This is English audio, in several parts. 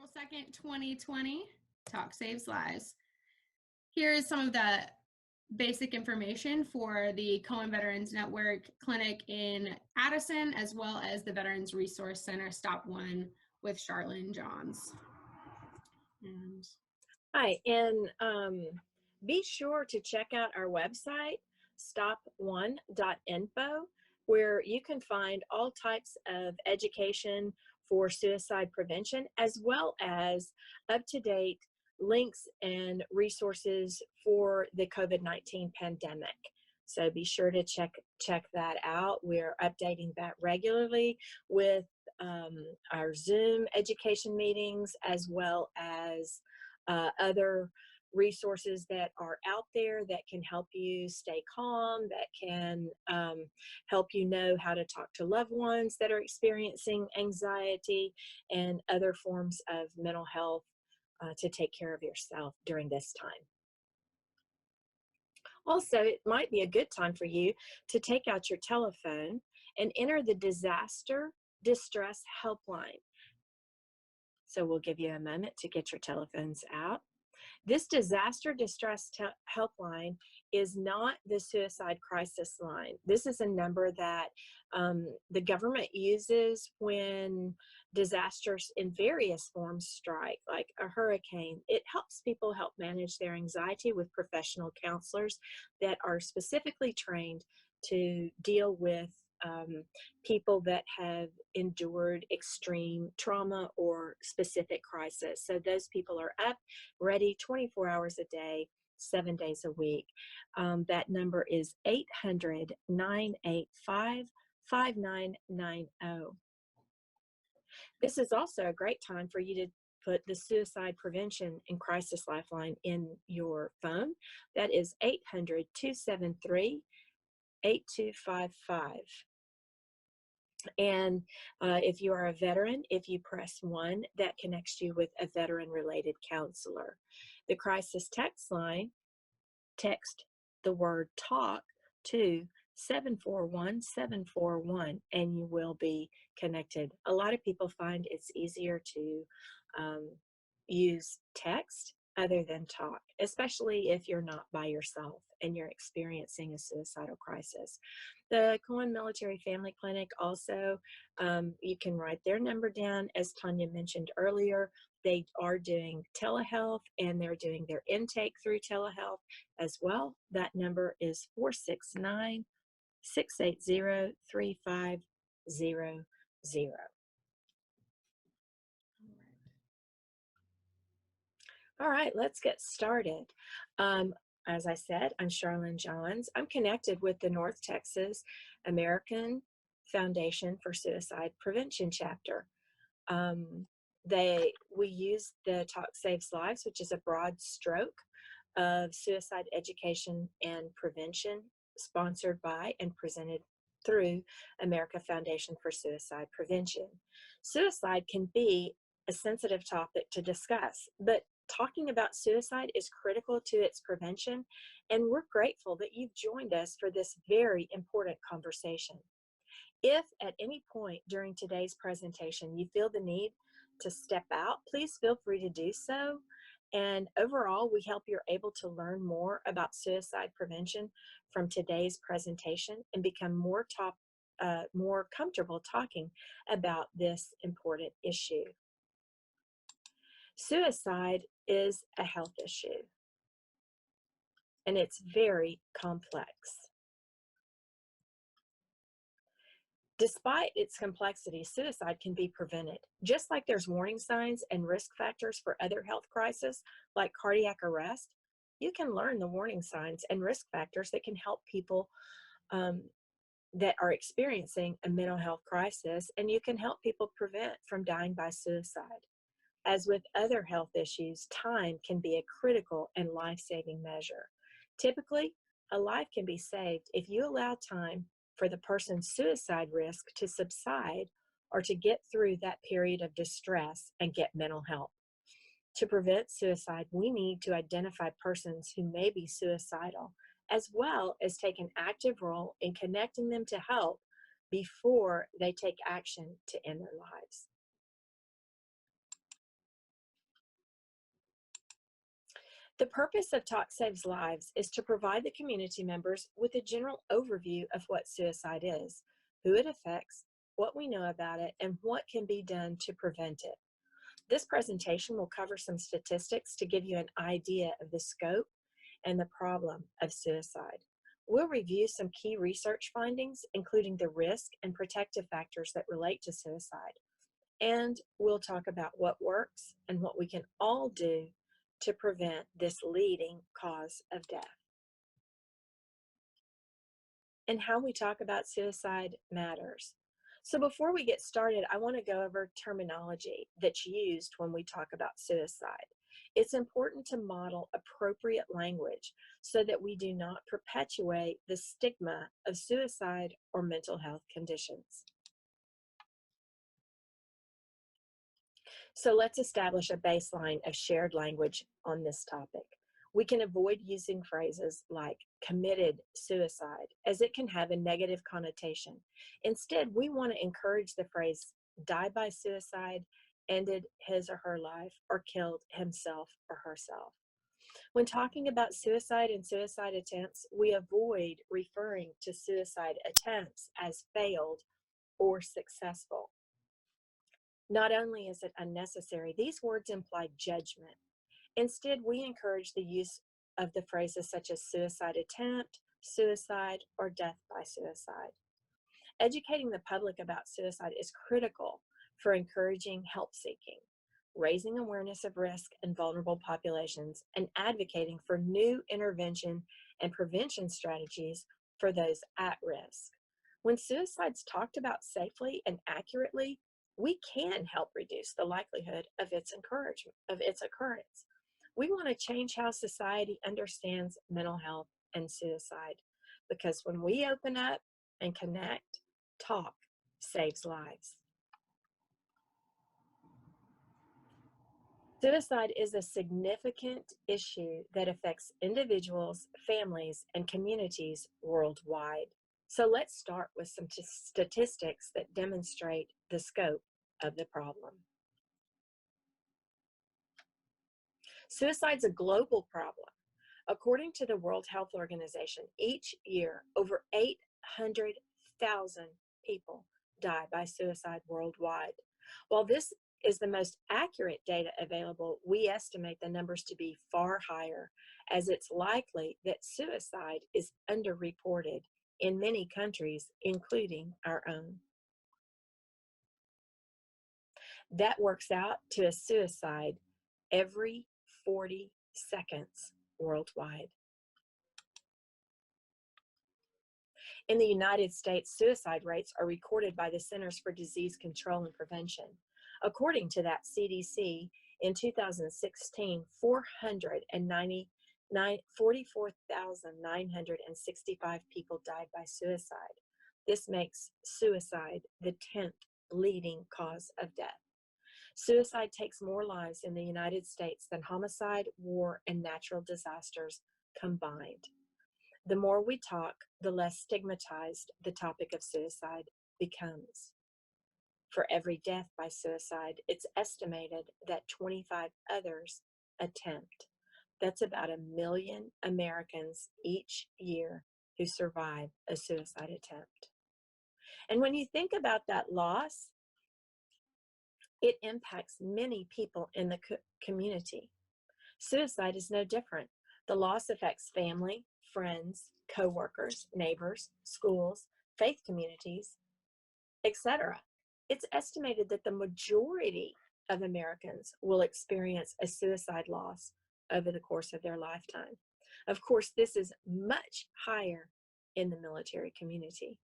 April 2nd, 2020, Talk Saves Lives. Here is some of the basic information for the Cohen Veterans Network clinic in Addison, as well as the Veterans Resource Center Stop One with Charlene Johns. Hi, and be sure to check out our website, stop1.info, where you can find all types of education for suicide prevention, as well as up-to-date links and resources for the COVID-19 pandemic. So be sure to check that out. We're updating that regularly with our Zoom education meetings, as well as other resources that are out there that can help you stay calm, that can help you know how to talk to loved ones that are experiencing anxiety and other forms of mental health to take care of yourself during this time. Also, it might be a good time for you to take out your telephone and enter the Disaster Distress Helpline. So we'll give you a moment to get your telephones out. This disaster distress helpline is not the suicide crisis line. This is a number that the government uses when disasters in various forms strike, like a hurricane. It helps people help manage their anxiety with professional counselors that are specifically trained to deal with people that have endured extreme trauma or specific crisis. So those people are up, ready 24 hours a day, 7 days a week. That number is 800-985-5990. This is also a great time for you to put the Suicide Prevention and Crisis Lifeline in your phone. That is 800-273-8255. And if you are a veteran, if you press 1, that connects you with a veteran-related counselor. The crisis text line, text the word TALK to 741-741, and you will be connected. A lot of people find it's easier to use text other than talk, especially if you're not by yourself and you're experiencing a suicidal crisis. The Cohen Military Family Clinic also, you can write their number down. As Tanya mentioned earlier, they are doing telehealth and they're doing their intake through telehealth as well. That number is 469-680-3500. All right, let's get started. As I said, I'm Charlene Johns. I'm connected with the North Texas American Foundation for Suicide Prevention chapter. We use the Talk Saves Lives, which is a broad stroke of suicide education and prevention, sponsored by and presented through America Foundation for Suicide Prevention. Suicide can be a sensitive topic to discuss, but talking about suicide is critical to its prevention, and we're grateful that you've joined us for this very important conversation. If at any point during today's presentation you feel the need to step out, please feel free to do so. And overall, we hope you're able to learn more about suicide prevention from today's presentation and become more comfortable talking about this important issue. Suicide is a health issue, and it's very complex. Despite its complexity, suicide can be prevented. Just like there's warning signs and risk factors for other health crises, like cardiac arrest, you can learn the warning signs and risk factors that can help people that are experiencing a mental health crisis, and you can help people prevent from dying by suicide. As with other health issues, time can be a critical and life-saving measure. Typically, a life can be saved if you allow time for the person's suicide risk to subside or to get through that period of distress and get mental help. To prevent suicide, we need to identify persons who may be suicidal, as well as take an active role in connecting them to help before they take action to end their lives. The purpose of Talk Saves Lives is to provide the community members with a general overview of what suicide is, who it affects, what we know about it, and what can be done to prevent it. This presentation will cover some statistics to give you an idea of the scope and the problem of suicide. We'll review some key research findings, including the risk and protective factors that relate to suicide. And we'll talk about what works and what we can all do to prevent this leading cause of death. And how we talk about suicide matters. So before we get started, I want to go over terminology that's used when we talk about suicide. It's important to model appropriate language so that we do not perpetuate the stigma of suicide or mental health conditions. So let's establish a baseline of shared language on this topic. We can avoid using phrases like committed suicide, as it can have a negative connotation. Instead, we want to encourage the phrase died by suicide, ended his or her life, or killed himself or herself. When talking about suicide and suicide attempts, we avoid referring to suicide attempts as failed or successful. Not only is it unnecessary, these words imply judgment. Instead, we encourage the use of the phrases such as suicide attempt, suicide, or death by suicide. Educating the public about suicide is critical for encouraging help seeking, raising awareness of risk in vulnerable populations, and advocating for new intervention and prevention strategies for those at risk. When suicide's talked about safely and accurately, we can help reduce the likelihood of its occurrence. We want to change how society understands mental health and suicide, because when we open up and connect, talk saves lives. Suicide is a significant issue that affects individuals, families, and communities worldwide. So let's start with some statistics that demonstrate the scope of the problem. Suicide's a global problem. According to the World Health Organization, each year over 800,000 people die by suicide worldwide. While this is the most accurate data available, we estimate the numbers to be far higher, as it's likely that suicide is underreported in many countries, including our own. That works out to a suicide every 40 seconds worldwide. In the United States, suicide rates are recorded by the Centers for Disease Control and Prevention. According to that CDC, in 2016, 44,965 people died by suicide. This makes suicide the 10th leading cause of death. Suicide takes more lives in the United States than homicide, war, and natural disasters combined. The more we talk, the less stigmatized the topic of suicide becomes. For every death by suicide, it's estimated that 25 others attempt. That's about 1 million Americans each year who survive a suicide attempt. And when you think about that loss, it impacts many people in the community. Suicide is no different. The loss affects family, friends, co-workers, neighbors, schools, faith communities, etc. It's estimated that the majority of Americans will experience a suicide loss over the course of their lifetime. Of course, this is much higher in the military community.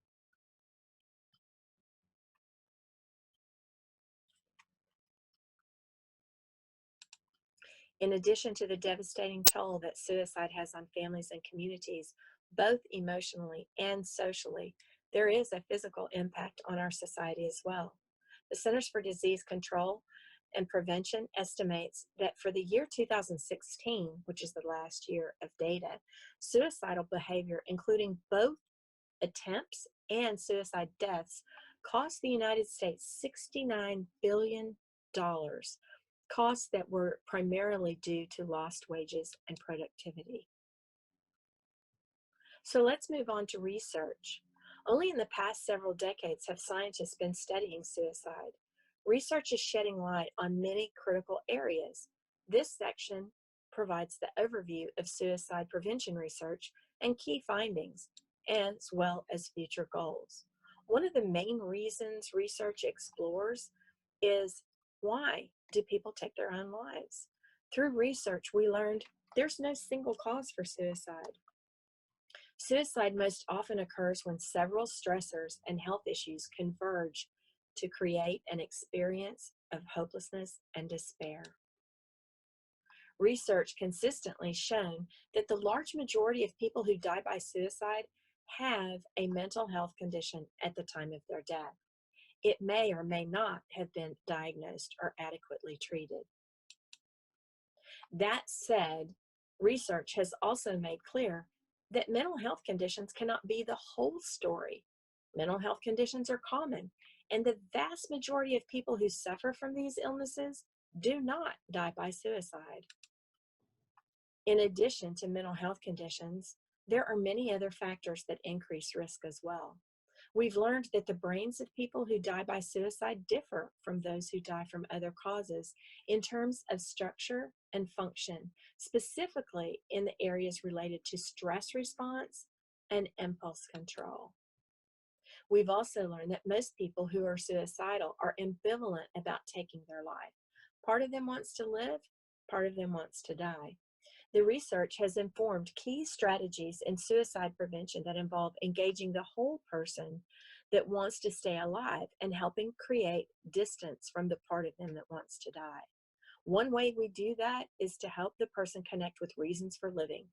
In addition to the devastating toll that suicide has on families and communities, both emotionally and socially, there is a physical impact on our society as well. The Centers for Disease Control and Prevention estimates that for the year 2016, which is the last year of data, suicidal behavior, including both attempts and suicide deaths, cost the United States $69 billion costs that were primarily due to lost wages and productivity. So let's move on to research. Only in the past several decades have scientists been studying suicide. Research is shedding light on many critical areas. This section provides the overview of suicide prevention research and key findings, as well as future goals. One of the main reasons research explores is, why do people take their own lives? Through research, we learned there's no single cause for suicide. Suicide most often occurs when several stressors and health issues converge to create an experience of hopelessness and despair. Research consistently shown that the large majority of people who die by suicide have a mental health condition at the time of their death. It may or may not have been diagnosed or adequately treated. That said, research has also made clear that mental health conditions cannot be the whole story. Mental health conditions are common, and the vast majority of people who suffer from these illnesses do not die by suicide. In addition to mental health conditions, there are many other factors that increase risk as well. We've learned that the brains of people who die by suicide differ from those who die from other causes in terms of structure and function, specifically in the areas related to stress response and impulse control. We've also learned that most people who are suicidal are ambivalent about taking their life. Part of them wants to live, part of them wants to die. The research has informed key strategies in suicide prevention that involve engaging the whole person that wants to stay alive and helping create distance from the part of them that wants to die. One way we do that is to help the person connect with reasons for living,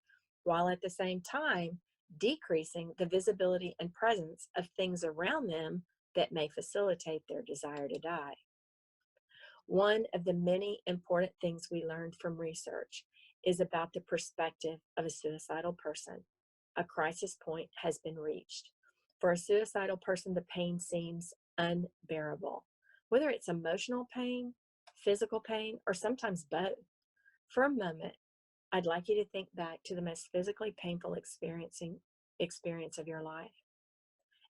while at the same time decreasing the visibility and presence of things around them that may facilitate their desire to die. One of the many important things we learned from research is about the perspective of a suicidal person. A crisis point has been reached. For a suicidal person, the pain seems unbearable, whether it's emotional pain, physical pain, or sometimes both. For a moment, I'd like you to think back to the most physically painful experience of your life.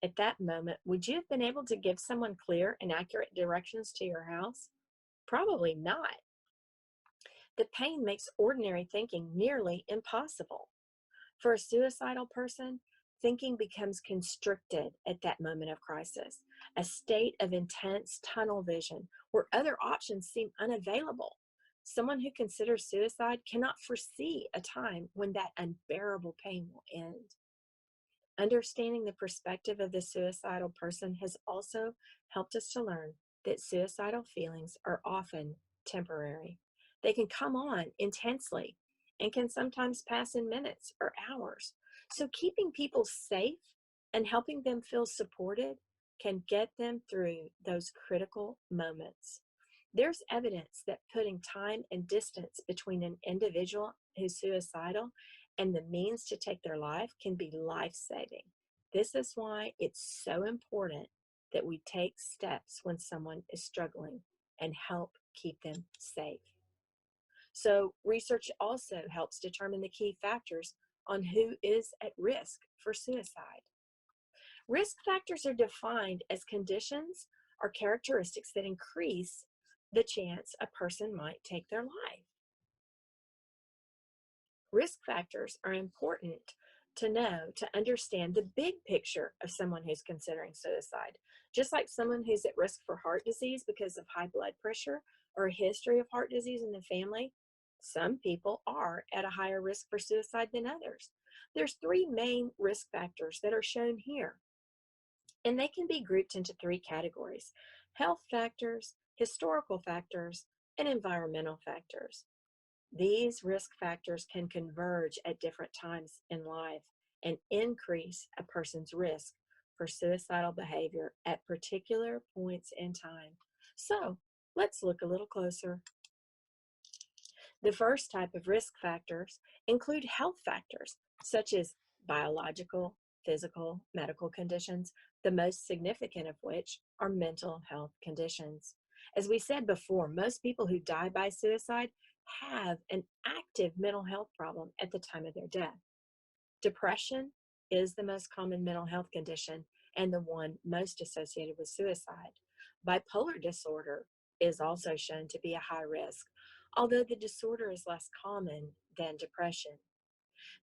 At that moment, would you have been able to give someone clear and accurate directions to your house? Probably not. The pain makes ordinary thinking nearly impossible. For a suicidal person, thinking becomes constricted at that moment of crisis, a state of intense tunnel vision where other options seem unavailable. Someone who considers suicide cannot foresee a time when that unbearable pain will end. Understanding the perspective of the suicidal person has also helped us to learn that suicidal feelings are often temporary. They can come on intensely and can sometimes pass in minutes or hours. So keeping people safe and helping them feel supported can get them through those critical moments. There's evidence that putting time and distance between an individual who's suicidal and the means to take their life can be life-saving. This is why it's so important that we take steps when someone is struggling and help keep them safe. So research also helps determine the key factors on who is at risk for suicide. Risk factors are defined as conditions or characteristics that increase the chance a person might take their life. Risk factors are important to know to understand the big picture of someone who's considering suicide. Just like someone who's at risk for heart disease because of high blood pressure or a history of heart disease in the family, some people are at a higher risk for suicide than others. There's three main risk factors that are shown here, and they can be grouped into three categories: health factors, historical factors, and environmental factors. These risk factors can converge at different times in life and increase a person's risk for suicidal behavior at particular points in time. So let's look a little closer. The first type of risk factors include health factors, such as biological, physical, medical conditions, the most significant of which are mental health conditions. As we said before, most people who die by suicide have an active mental health problem at the time of their death. Depression is the most common mental health condition and the one most associated with suicide. Bipolar disorder is also shown to be a high risk, although the disorder is less common than depression.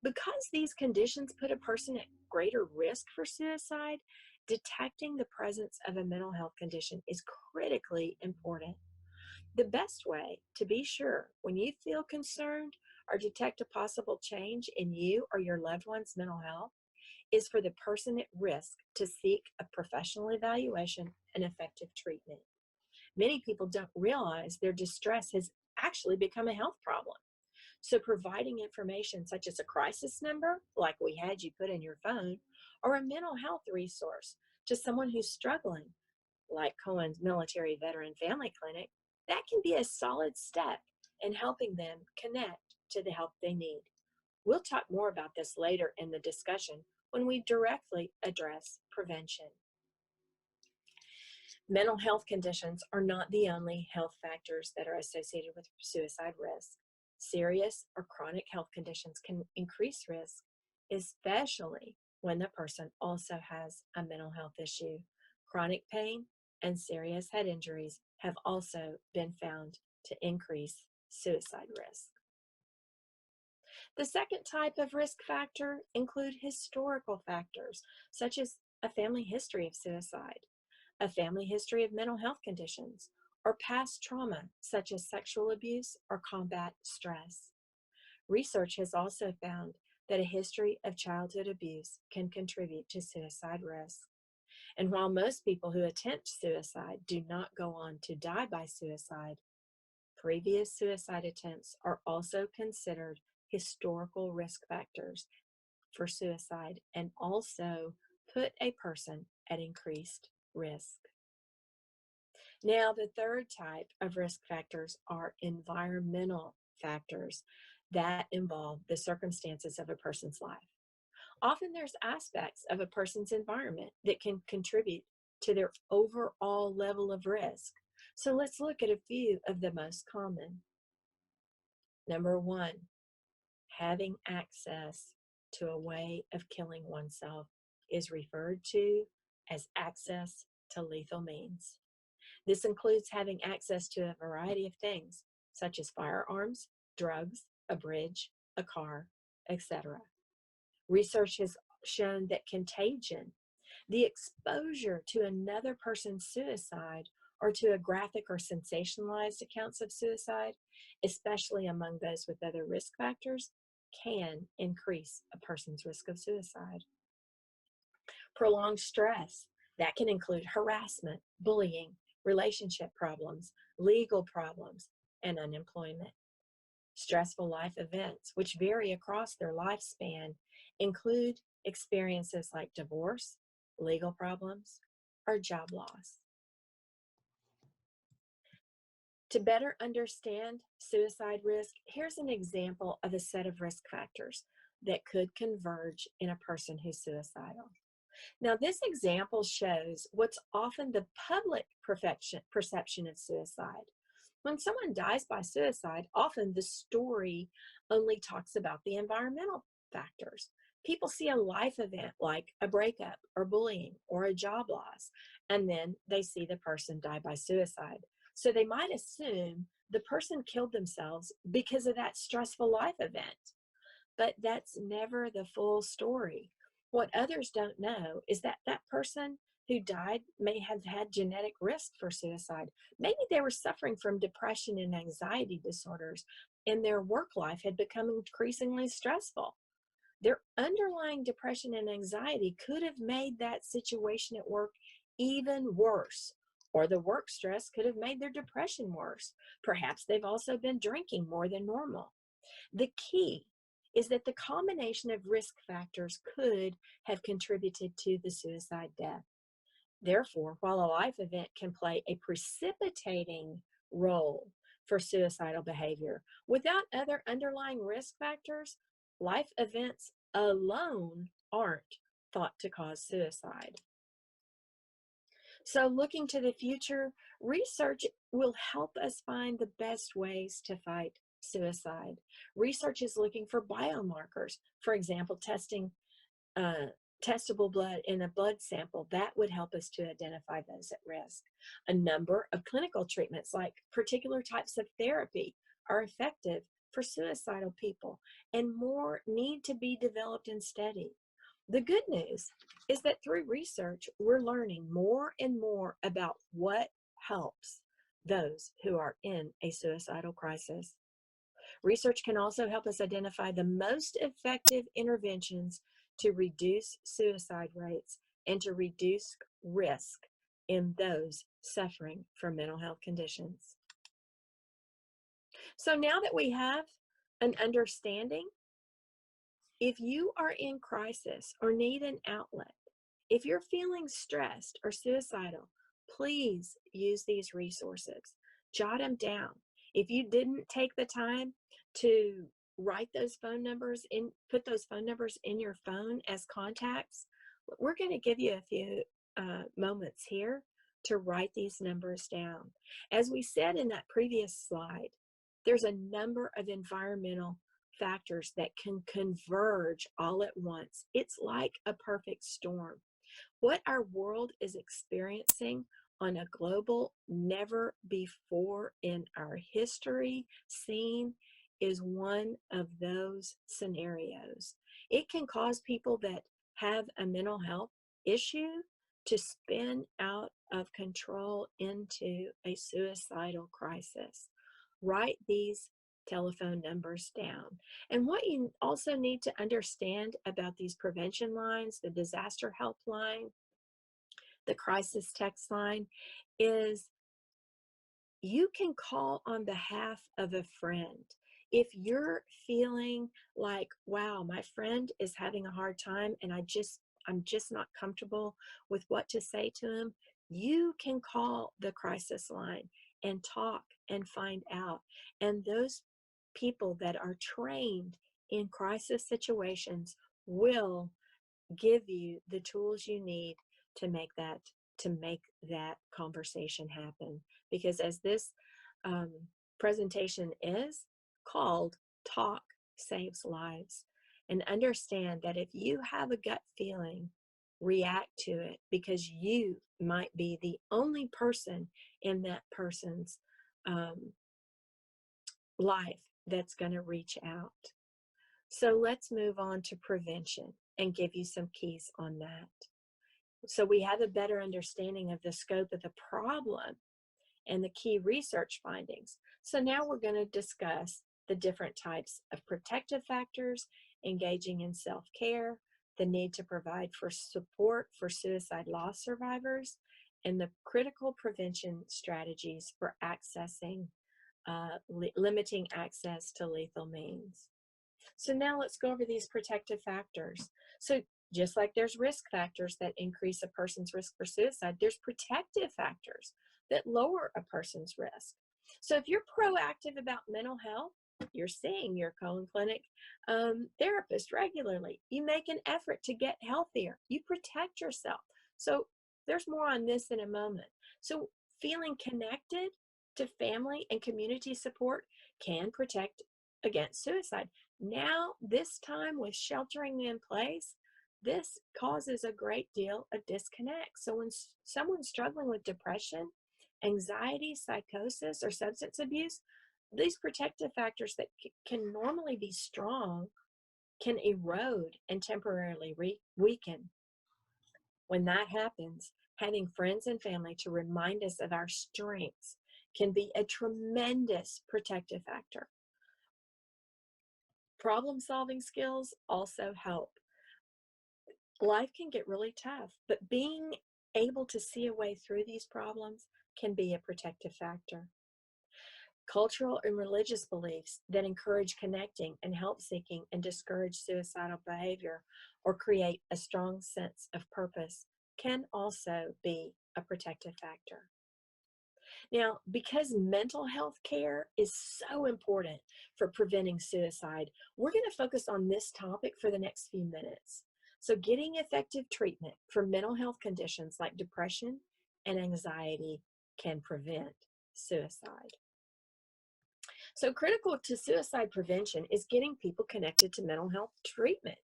Because these conditions put a person at greater risk for suicide, detecting the presence of a mental health condition is critically important. The best way to be sure when you feel concerned or detect a possible change in you or your loved one's mental health is for the person at risk to seek a professional evaluation and effective treatment. Many people don't realize their distress has actually become a health problem. So providing information such as a crisis number, like we had you put in your phone, or a mental health resource to someone who's struggling, like Cohen's Military Veteran Family Clinic, that can be a solid step in helping them connect to the help they need. We'll talk more about this later in the discussion when we directly address prevention. Mental health conditions are not the only health factors that are associated with suicide risk. Serious or chronic health conditions can increase risk, especially when the person also has a mental health issue. Chronic pain and serious head injuries have also been found to increase suicide risk. The second type of risk factor include historical factors, such as a family history of suicide, a family history of mental health conditions, or past trauma, such as sexual abuse or combat stress. Research has also found that a history of childhood abuse can contribute to suicide risk. And while most people who attempt suicide do not go on to die by suicide, previous suicide attempts are also considered historical risk factors for suicide and also put a person at increased risk. Now, the third type of risk factors are environmental factors that involve the circumstances of a person's life. Often there's aspects of a person's environment that can contribute to their overall level of risk. So let's look at a few of the most common. Number one, having access to a way of killing oneself is referred to as access to lethal means. This includes having access to a variety of things, such as firearms, drugs, a bridge, a car, etc. Research has shown that contagion, the exposure to another person's suicide or to a graphic or sensationalized accounts of suicide, especially among those with other risk factors, can increase a person's risk of suicide. Prolonged stress, that can include harassment, bullying, relationship problems, legal problems, and unemployment. Stressful life events, which vary across their lifespan, include experiences like divorce, legal problems, or job loss. To better understand suicide risk, here's an example of a set of risk factors that could converge in a person who's suicidal. Now, this example shows what's often the public perception of suicide. When someone dies by suicide, often the story only talks about the environmental factors. People see a life event like a breakup or bullying or a job loss, and then they see the person die by suicide. So they might assume the person killed themselves because of that stressful life event. But that's never the full story. What others don't know is that that person who died may have had genetic risk for suicide. Maybe they were suffering from depression and anxiety disorders, and their work life had become increasingly stressful. Their underlying depression and anxiety could have made that situation at work even worse, or the work stress could have made their depression worse. Perhaps they've also been drinking more than normal. The key is that the combination of risk factors could have contributed to the suicide death. Therefore, while a life event can play a precipitating role for suicidal behavior, without other underlying risk factors, life events alone aren't thought to cause suicide. So looking to the future, research will help us find the best ways to fight suicide. Research is looking for biomarkers, for example, testing testable blood in a blood sample. That would help us to identify those at risk. A number of clinical treatments, like particular types of therapy, are effective for suicidal people, and more need to be developed and studied. The good news is that through research, we're learning more and more about what helps those who are in a suicidal crisis. Research can also help us identify the most effective interventions to reduce suicide rates and to reduce risk in those suffering from mental health conditions. So now that we have an understanding, if you are in crisis or need an outlet, if you're feeling stressed or suicidal, please use these resources. Jot them down. If you didn't take the time to write those phone numbers in, put those phone numbers in your phone as contacts, we're going to give you a few moments here to write these numbers down. As we said in that previous slide, there's a number of environmental factors that can converge all at once. It's like a perfect storm. What our world is experiencing on a global, never before in our history seen, is one of those scenarios. It can cause people that have a mental health issue to spin out of control into a suicidal crisis. Write these telephone numbers down. And what you also need to understand about these prevention lines, the disaster helpline, the crisis text line, is you can call on behalf of a friend. If you're feeling like, wow, my friend is having a hard time and I'm just not comfortable with what to say to him, you can call the crisis line and talk and find out. And those people that are trained in crisis situations will give you the tools you need to make that conversation happen. Because as this presentation is called, Talk Saves Lives. And understand that if you have a gut feeling, react to it, because you might be the only person in that person's life that's going to reach out. So let's move on to prevention and give you some keys on that. So we have a better understanding of the scope of the problem and the key research findings. So now we're going to discuss the different types of protective factors, engaging in self-care, the need to provide for support for suicide loss survivors, and the critical prevention strategies for accessing, limiting access to lethal means. So now let's go over these protective factors. So just like there's risk factors that increase a person's risk for suicide, there's protective factors that lower a person's risk. So if you're proactive about mental health, you're seeing your Cohen Clinic therapist regularly. You make an effort to get healthier. You protect yourself. So there's more on this in a moment. So feeling connected to family and community support can protect against suicide. Now, this time with sheltering in place, this causes a great deal of disconnect. So when someone's struggling with depression, anxiety, psychosis, or substance abuse, these protective factors that can normally be strong can erode and temporarily weaken. When that happens, having friends and family to remind us of our strengths can be a tremendous protective factor. Problem-solving skills also help. Life can get really tough, but being able to see a way through these problems can be a protective factor. Cultural and religious beliefs that encourage connecting and help seeking and discourage suicidal behavior or create a strong sense of purpose can also be a protective factor. Now, because mental health care is so important for preventing suicide, we're going to focus on this topic for the next few minutes. So getting effective treatment for mental health conditions like depression, and anxiety can prevent suicide. So critical to suicide prevention is getting people connected to mental health treatment.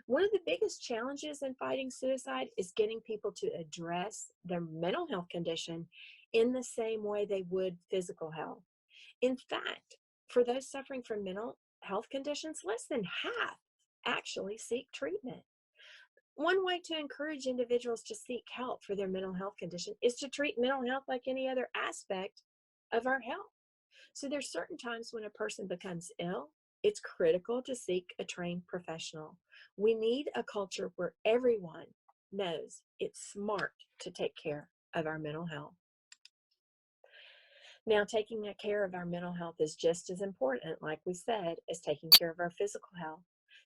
One of the biggest challenges in fighting suicide is getting people to address their mental health condition in the same way they would physical health. In fact, for those suffering from mental health conditions, less than half actually seek treatment. One way to encourage individuals to seek help for their mental health condition is to treat mental health like any other aspect of our health. So there's certain times when a person becomes ill, it's critical to seek a trained professional. We need a culture where everyone knows it's smart to take care of our mental health. Now, taking care of our mental health is just as important, like we said, as taking care of our physical health.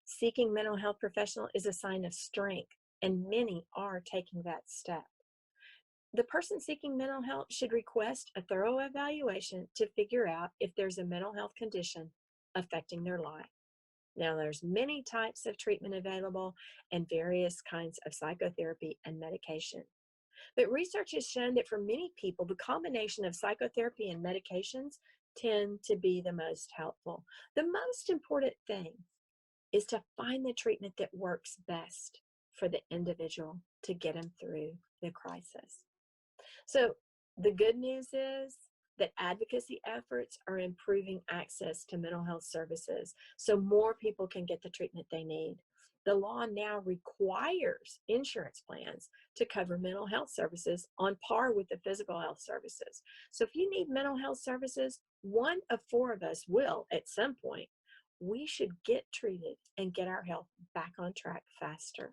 Seeking mental health professional is a sign of strength, and many are taking that step. The person seeking mental health should request a thorough evaluation to figure out if there's a mental health condition affecting their life. Now, there's many types of treatment available and various kinds of psychotherapy and medication. But research has shown that for many people, the combination of psychotherapy and medications tend to be the most helpful. The most important thing is to find the treatment that works best for the individual to get them through the crisis. So the good news is that advocacy efforts are improving access to mental health services so more people can get the treatment they need. The law now requires insurance plans to cover mental health services on par with the physical health services. So if you need mental health services, 1 of 4 of us will at some point. We should get treated and get our health back on track faster.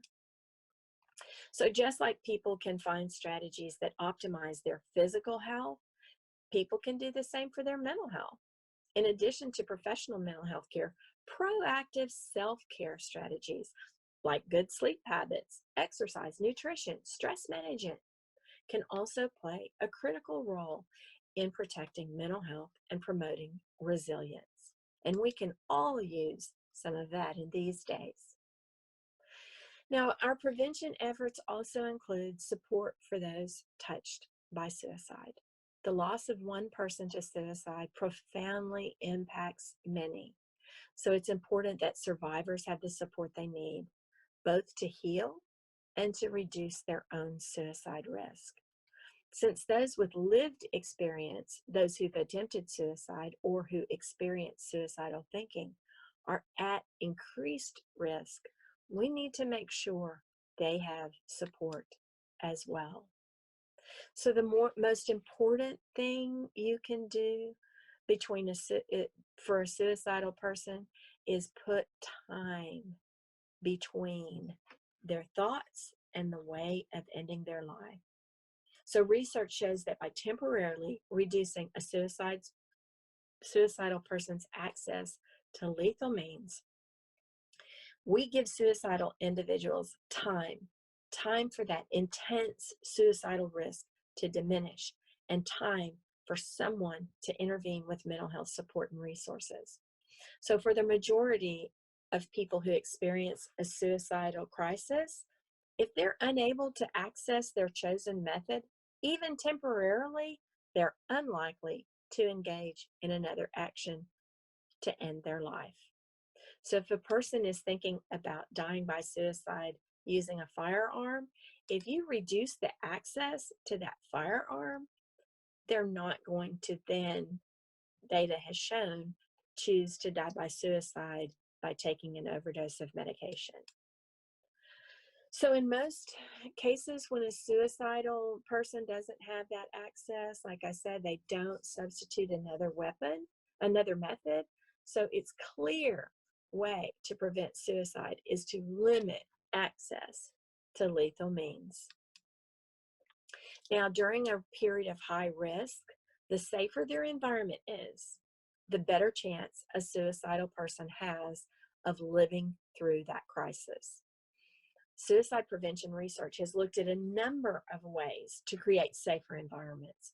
So just like people can find strategies that optimize their physical health, people can do the same for their mental health. In addition to professional mental health care, proactive self-care strategies like good sleep habits, exercise, nutrition, stress management can also play a critical role in protecting mental health and promoting resilience. And we can all use some of that in these days. Now, our prevention efforts also include support for those touched by suicide. The loss of one person to suicide profoundly impacts many. So it's important that survivors have the support they need, both to heal and to reduce their own suicide risk. Since those with lived experience, those who've attempted suicide or who experience suicidal thinking, are at increased risk, we need to make sure they have support as well. So the most important thing you can do for a suicidal person is put time between their thoughts and the way of ending their life. So research shows that by temporarily reducing a suicidal person's access to lethal means, we give suicidal individuals time for that intense suicidal risk to diminish, and time for someone to intervene with mental health support and resources. So for the majority of people who experience a suicidal crisis, if they're unable to access their chosen method, even temporarily, they're unlikely to engage in another action to end their life. So if a person is thinking about dying by suicide using a firearm, if you reduce the access to that firearm, they're not going to then, data has shown, choose to die by suicide by taking an overdose of medication. So in most cases, when a suicidal person doesn't have that access, like I said, they don't substitute another method. So it's clear way to prevent suicide is to limit access to lethal means. Now, during a period of high risk, the safer their environment is, the better chance a suicidal person has of living through that crisis. Suicide prevention research has looked at a number of ways to create safer environments,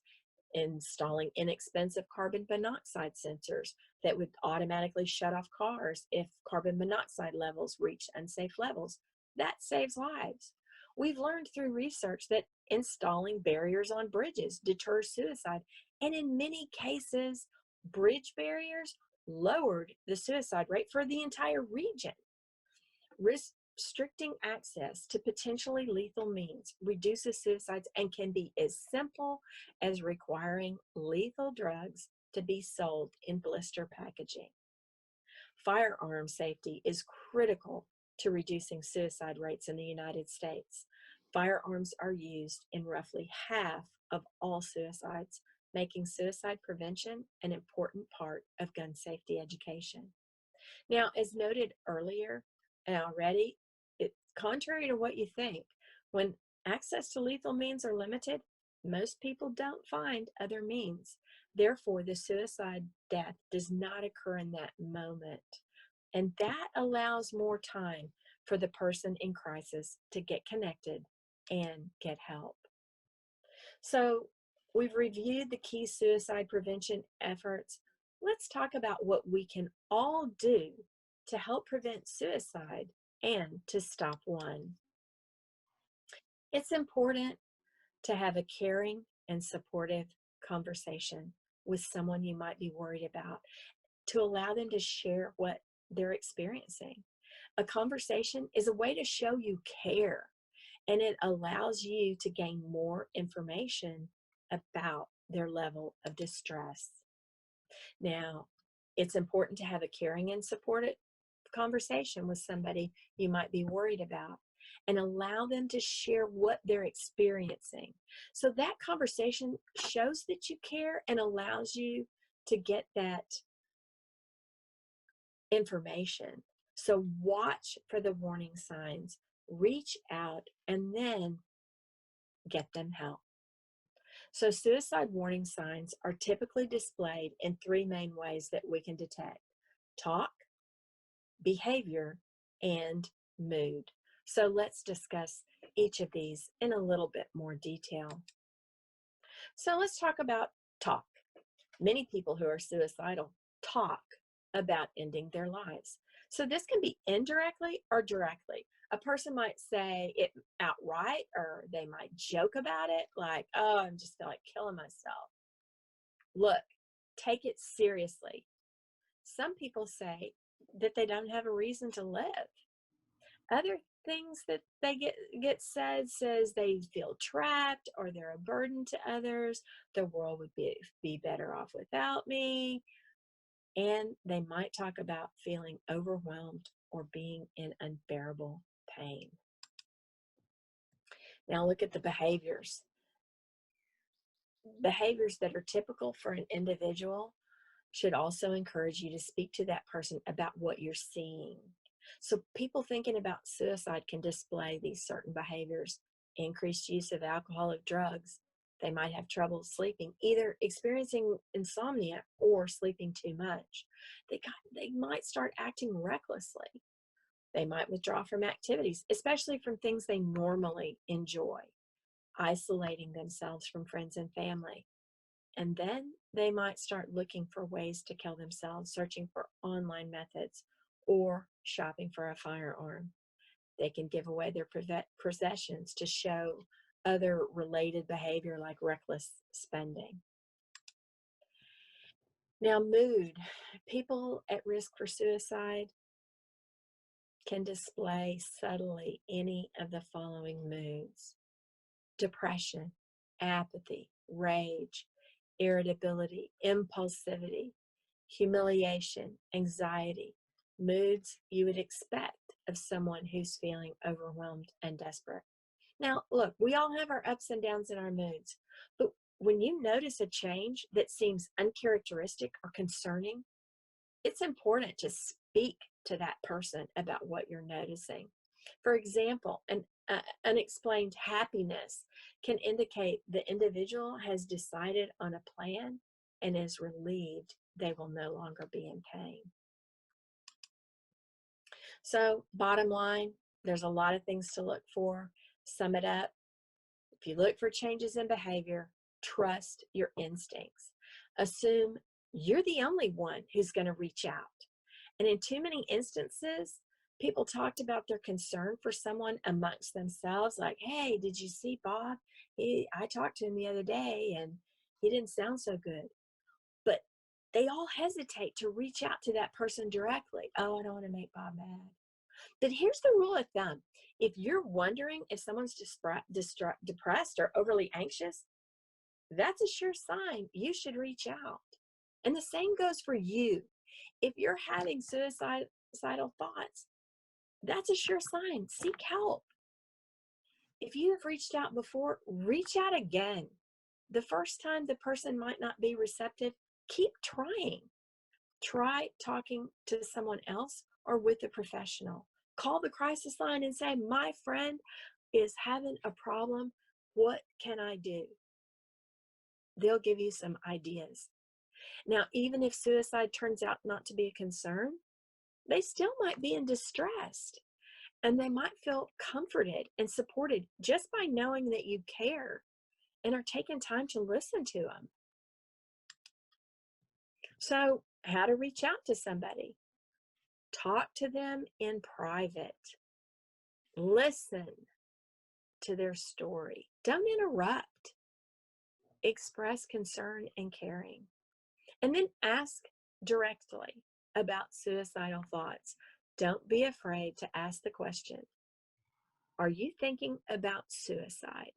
installing inexpensive carbon monoxide sensors that would automatically shut off cars if carbon monoxide levels reach unsafe levels. That saves lives. We've learned through research that Installing barriers on bridges deters suicide. And in many cases, bridge barriers lowered the suicide rate for the entire region. Restricting access to potentially lethal means reduces suicides and can be as simple as requiring lethal drugs to be sold in blister packaging. Firearm safety is critical to reducing suicide rates in the United States. Firearms are used in roughly half of all suicides, making suicide prevention an important part of gun safety education. Now, as noted earlier and already, contrary to what you think, when access to lethal means are limited, most people don't find other means. Therefore, the suicide death does not occur in that moment. And that allows more time for the person in crisis to get connected and get help. So we've reviewed the key suicide prevention efforts. Let's talk about what we can all do to help prevent suicide and to stop one. It's important to have a caring and supportive conversation with someone you might be worried about, to allow them to share what they're experiencing. A conversation is a way to show you care, and it allows you to gain more information about their level of distress. Now, it's important to have a caring and supportive conversation with somebody you might be worried about, and allow them to share what they're experiencing. So that conversation shows that you care and allows you to get that information. So watch for the warning signs, reach out, and then get them help. So suicide warning signs are typically displayed in three main ways that we can detect: talk, behavior, and mood. So let's discuss each of these in a little bit more detail. So let's talk about talk. Many people who are suicidal talk about ending their lives. So this can be indirectly or directly. A person might say it outright, or they might joke about it, like, oh, I'm just feel like killing myself. Look, take it seriously. Some people say that they don't have a reason to live. Other things that they get said says they feel trapped, or they're a burden to others. The world would be better off without me. And they might talk about feeling overwhelmed or being in unbearable pain. Now look at the behaviors. Behaviors that are typical for an individual should also encourage you to speak to that person about what you're seeing. So people thinking about suicide can display these certain behaviors: increased use of alcoholic drugs. They might have trouble sleeping, either experiencing insomnia or sleeping too much. They might start acting recklessly. They might withdraw from activities, especially from things they normally enjoy, isolating themselves from friends and family. And then they might start looking for ways to kill themselves, searching for online methods or shopping for a firearm. They can give away their possessions to show other related behavior like reckless spending. Now, mood. People at risk for suicide can display subtly any of the following moods: depression, apathy, rage, irritability, impulsivity, humiliation, anxiety, moods you would expect of someone who's feeling overwhelmed and desperate. Now, look, we all have our ups and downs in our moods, but when you notice a change that seems uncharacteristic or concerning, it's important to speak to that person about what you're noticing. For example, an unexplained happiness can indicate the individual has decided on a plan and is relieved they will no longer be in pain. So bottom line, there's a lot of things to look for. Sum it up. If you look for changes in behavior, trust your instincts. Assume you're the only one who's going to reach out. And in too many instances, People talked about their concern for someone amongst themselves, like, hey, did you see Bob? I talked to him the other day and he didn't sound so good. But they all hesitate to reach out to that person directly. Oh, I don't want to make Bob mad. But here's the rule of thumb. If you're wondering if someone's depressed or overly anxious, that's a sure sign you should reach out. And the same goes for you. If you're having suicidal thoughts, that's a sure sign. Seek help. If you have reached out before, reach out again. The first time the person might not be receptive, keep trying. Try talking to someone else or with a professional. Call the crisis line and say, my friend is having a problem. What can I do? They'll give you some ideas. Now, even if suicide turns out not to be a concern, they still might be in distress, and they might feel comforted and supported just by knowing that you care and are taking time to listen to them. So, how to reach out to somebody? Talk to them in private. Listen to their story. Don't interrupt. Express concern and caring. And then ask directly about suicidal thoughts. Don't be afraid to ask the question, are you thinking about suicide?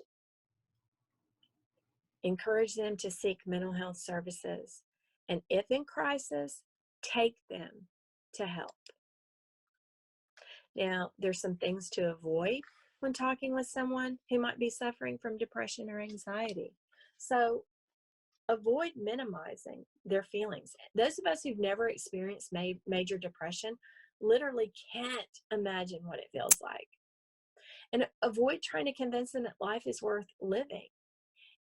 Encourage them to seek mental health services. And if in crisis, take them to help. Now, there's some things to avoid when talking with someone who might be suffering from depression or anxiety. So avoid minimizing their feelings. Those of us who've never experienced major depression literally can't imagine what it feels like. And avoid trying to convince them that life is worth living.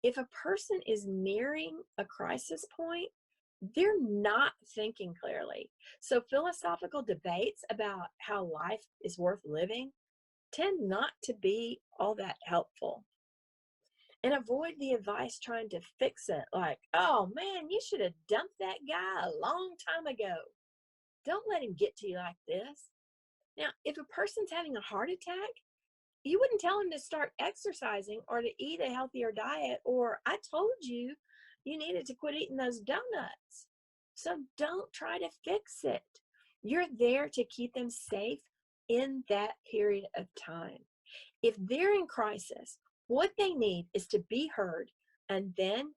If a person is nearing a crisis point, they're not thinking clearly. So philosophical debates about how life is worth living tend not to be all that helpful. And avoid the advice trying to fix it, like, oh man, you should have dumped that guy a long time ago. Don't let him get to you like this. Now, if a person's having a heart attack, you wouldn't tell him to start exercising or to eat a healthier diet, or I told you you needed to quit eating those donuts. So don't try to fix it. You're there to keep them safe in that period of time. If they're in crisis, what they need is to be heard and then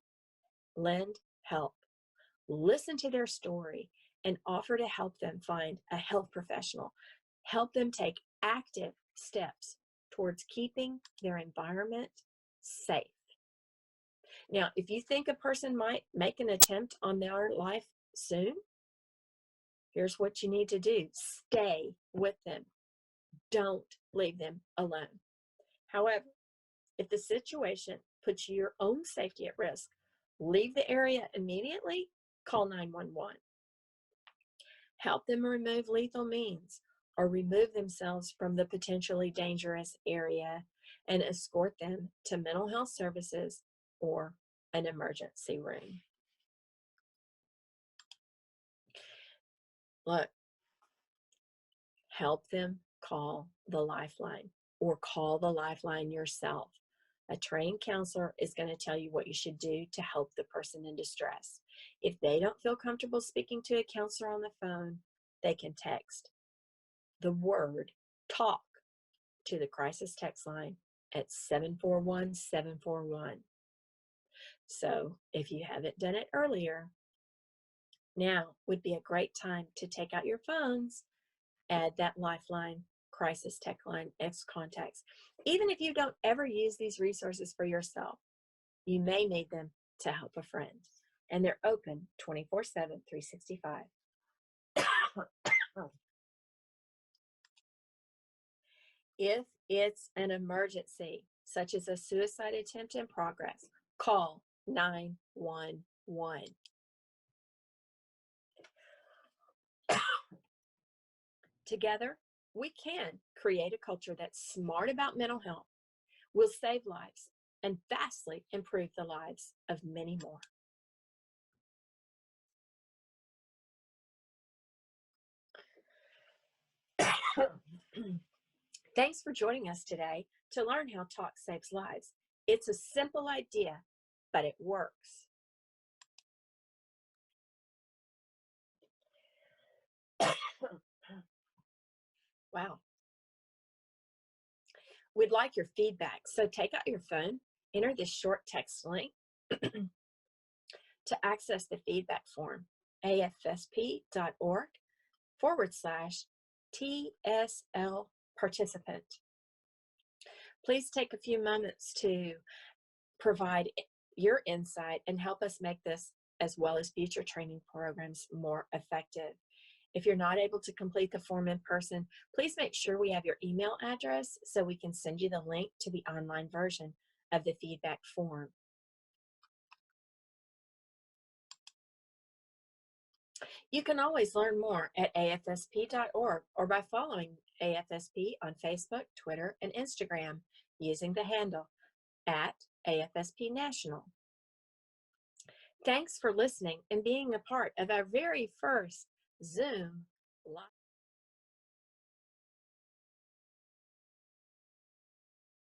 lend help. Listen to their story and offer to help them find a health professional. Help them take active steps towards keeping their environment safe. Now, if you think a person might make an attempt on their life soon, here's what you need to do. Stay with them. Don't leave them alone. However, if the situation puts your own safety at risk, leave the area immediately, call 911. Help them remove lethal means or remove themselves from the potentially dangerous area and escort them to mental health services or an emergency room. Look, help them call the lifeline or call the lifeline yourself. A trained counselor is going to tell you what you should do to help the person in distress. If they don't feel comfortable speaking to a counselor on the phone, they can text the word TALK to the crisis text line at 741-741. So if you haven't done it earlier, now would be a great time to take out your phones, add that lifeline, crisis text line, X contacts. Even if you don't ever use these resources for yourself, you may need them to help a friend. And they're open 24/7, 365. If it's an emergency, such as a suicide attempt in progress, call 911. Together, we can create a culture that's smart about mental health, will save lives, and vastly improve the lives of many more. Thanks for joining us today to learn how talk saves lives. It's a simple idea, but it works. Wow. We'd like your feedback, so take out your phone, enter this short text link to access the feedback form, afsp.org/TSL participant. Please take a few moments to provide your insight and help us make this, as well as future training programs, more effective. If you're not able to complete the form in person, please make sure we have your email address so we can send you the link to the online version of the feedback form. You can always learn more at afsp.org or by following AFSP on Facebook, Twitter, and Instagram using the handle @AFSP National. Thanks for listening and being a part of our very first Zoom Live.